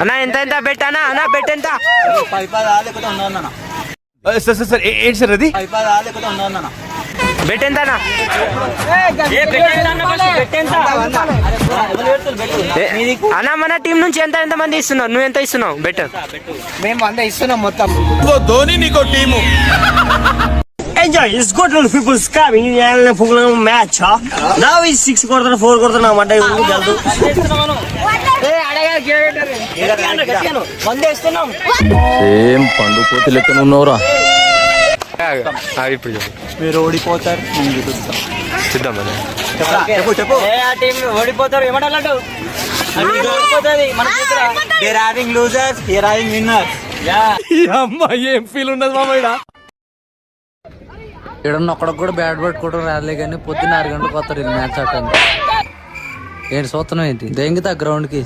అన్నా ఎంత ఎంత బెట్ అన్నా అన్నా బెట్ ఎంత? 10 సార్ సార్ సార్ ఏంటి సార్ అది? బెట్ ఎంత అన్నా? అన్నా మన టీం నుంచి ఎంత ఎంత మంది ఇస్తున్నావు? నువ్వు ఎంత ఇస్తున్నావు బెట్? మేము 100 ఇస్తున్నాం మొత్తం. ధోని నీకో team. Enjoy, it's good little people's coming and full match, huh? Now is 6 quarter, 4 quarter na madda jaldu. Same పండు కోతి లెక్కన ఉన్నవరా. ఇప్పుడు చెప్పు. మీరు ఓడిపోతారు, నేను గెలుస్తాను. చూద్దాం అన్న. చెప్పు. ఆ టీం ఓడిపోతారు ఏమంటారు? ఓడిపోతుంది మన చేతిలో. They're having losers, here having winners. అమ్మా ఏం ఫీల్ ఉన్నది మామయ్య. ఇక్కడ ఒక్కడికి కూడా బ్యాట్ పట్టుకోవడం రాలే కానీ పొద్దున్న 6 గంటలకు వస్తారు ఇది మ్యాచ్ ఆడటానికి. ఏంటి చూస్తున్నాం ఏంటి దెంగితే ఆ గ్రౌండ్కి